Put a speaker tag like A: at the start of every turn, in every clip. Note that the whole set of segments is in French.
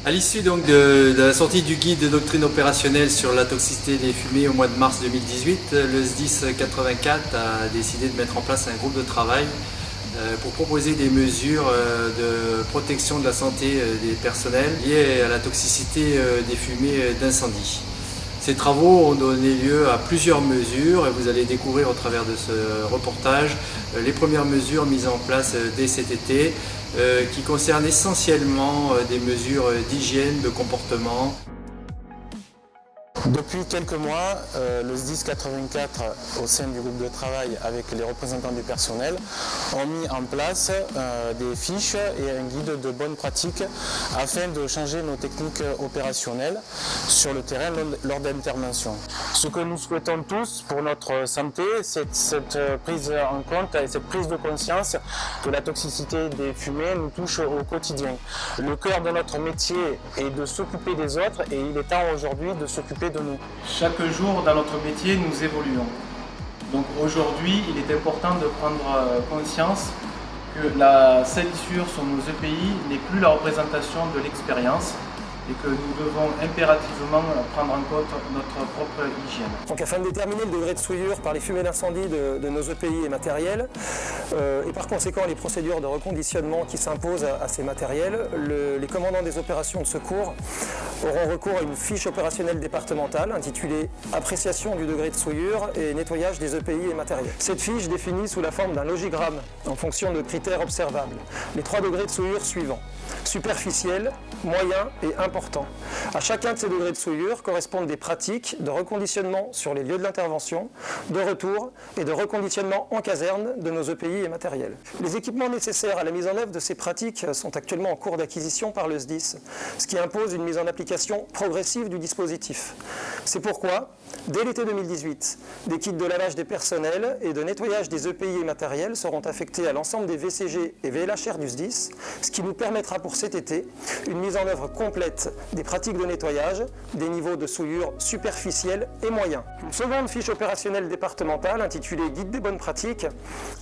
A: À l'issue donc de la sortie du guide de doctrine opérationnelle sur la toxicité des fumées au mois de mars 2018, le SDIS 84 a décidé de mettre en place un groupe de travail pour proposer des mesures de protection de la santé des personnels liées à la toxicité des fumées d'incendie. Ces travaux ont donné lieu à plusieurs mesures et vous allez découvrir au travers de ce reportage les premières mesures mises en place dès cet été qui concernent essentiellement des mesures d'hygiène, de comportement.
B: Depuis quelques mois, le SDIS 84 au sein du groupe de travail avec les représentants du personnel ont mis en place des fiches et un guide de bonnes pratiques afin de changer nos techniques opérationnelles sur le terrain lors d'interventions. Ce que nous souhaitons tous pour notre santé, c'est cette prise en compte et cette prise de conscience que la toxicité des fumées nous touche au quotidien. Le cœur de notre métier est de s'occuper des autres et il est temps aujourd'hui de s'occuper de nous.
C: Chaque jour dans notre métier, nous évoluons. Donc aujourd'hui, il est important de prendre conscience que la salissure sur nos EPI n'est plus la représentation de l'expérience et que nous devons impérativement prendre en compte notre propre hygiène.
D: Donc afin de déterminer le degré de souillure par les fumées d'incendie de nos EPI et matériels, et par conséquent les procédures de reconditionnement qui s'imposent à ces matériels, les commandants des opérations de secours auront recours à une fiche opérationnelle départementale intitulée « Appréciation du degré de souillure et nettoyage des EPI et matériels ». Cette fiche définit sous la forme d'un logigramme en fonction de critères observables les 3 degrés de souillure suivants: superficiel, moyen et important. À chacun de ces degrés de souillure correspondent des pratiques de reconditionnement sur les lieux de l'intervention, de retour et de reconditionnement en caserne de nos EPI et matériels. Les équipements nécessaires à la mise en œuvre de ces pratiques sont actuellement en cours d'acquisition par le SDIS, ce qui impose une mise en application progressive du dispositif. C'est pourquoi, dès l'été 2018, des kits de lavage des personnels et de nettoyage des EPI et matériels seront affectés à l'ensemble des VCG et VLHR du SDIS, ce qui nous permettra pour cet été une mise en œuvre complète des pratiques de nettoyage, des niveaux de souillure superficiels et moyens. Une seconde fiche opérationnelle départementale intitulée Guide des bonnes pratiques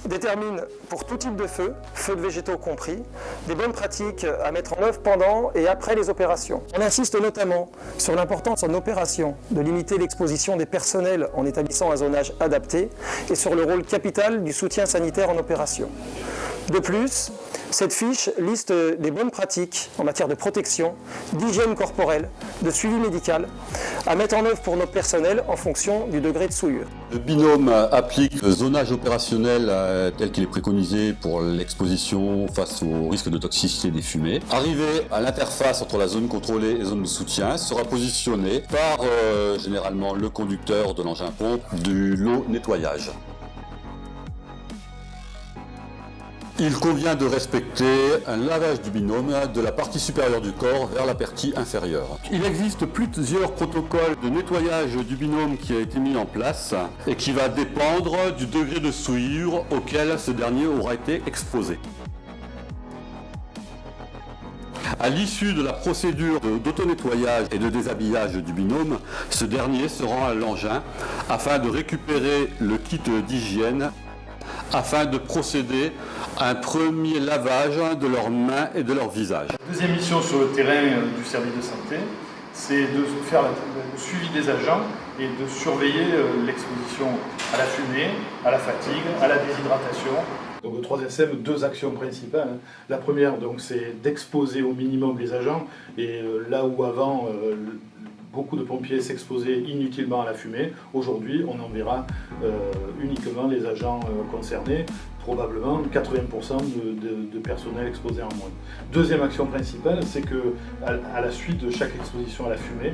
D: détermine pour tout type de feu, feux de végétaux compris, des bonnes pratiques à mettre en œuvre pendant et après les opérations. On insiste notamment sur l'importance en opération de limiter l'exposition des personnels en établissant un zonage adapté et sur le rôle capital du soutien sanitaire en opération. De plus, cette fiche liste les bonnes pratiques en matière de protection, d'hygiène corporelle, de suivi médical à mettre en œuvre pour notre personnel en fonction du degré de souillure.
E: Le binôme applique le zonage opérationnel tel qu'il est préconisé pour l'exposition face au risque de toxicité des fumées. Arrivé à l'interface entre la zone contrôlée et la zone de soutien, sera positionné par généralement le conducteur de l'engin pompe du lot nettoyage. Il convient de respecter un lavage du binôme de la partie supérieure du corps vers la partie inférieure. Il existe plusieurs protocoles de nettoyage du binôme qui a été mis en place et qui va dépendre du degré de souillure auquel ce dernier aura été exposé. À l'issue de la procédure d'auto-nettoyage et de déshabillage du binôme, ce dernier se rend à l'engin afin de récupérer le kit d'hygiène afin de procéder à un premier lavage de leurs mains et de leur visage.
C: La deuxième mission sur le terrain du service de santé, c'est de faire le suivi des agents et de surveiller l'exposition à la fumée, à la fatigue, à la déshydratation. Donc le 3SM, 2 actions principales. La première, donc, c'est d'exposer au minimum les agents, et là où avant beaucoup de pompiers s'exposaient inutilement à la fumée, aujourd'hui on enverra uniquement les agents concernés, probablement 80% de personnel exposé en moins. Deuxième action principale, c'est que à la suite de chaque exposition à la fumée,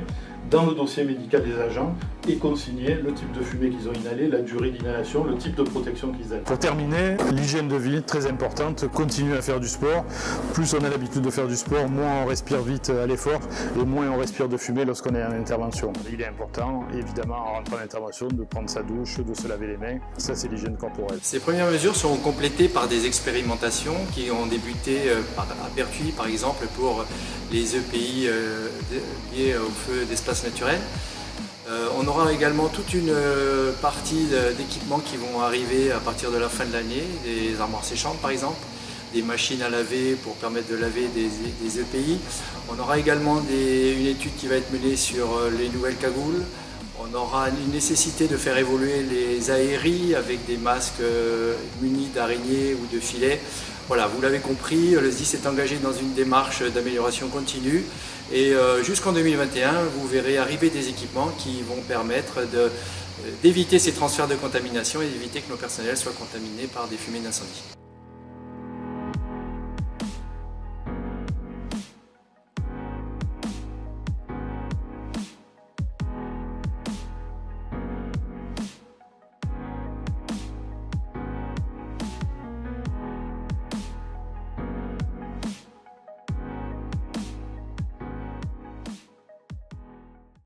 C: dans le dossier médical des agents est consigné le type de fumée qu'ils ont inhalé, la durée d'inhalation, le type de protection qu'ils avaient.
F: Pour terminer, l'hygiène de vie, très importante, continuer à faire du sport. Plus on a l'habitude de faire du sport, moins on respire vite à l'effort et moins on respire de fumée lorsqu'on est en intervention. Il est important, évidemment, en rentrant en intervention, de prendre sa douche, de se laver les mains. Ça, c'est l'hygiène corporelle.
A: Ces premières mesures seront complétées par des expérimentations qui ont débuté à Pertuis, par exemple, pour les EPI liés au feu d'espace naturel. On aura également toute une partie d'équipements qui vont arriver à partir de la fin de l'année, des armoires séchantes par exemple, des machines à laver pour permettre de laver des EPI. On aura également une étude qui va être menée sur les nouvelles cagoules. On aura une nécessité de faire évoluer les aéries avec des masques munis d'araignées ou de filets. Voilà, vous l'avez compris, le SDIS est engagé dans une démarche d'amélioration continue et jusqu'en 2021, vous verrez arriver des équipements qui vont permettre d'éviter ces transferts de contamination et d'éviter que nos personnels soient contaminés par des fumées d'incendie.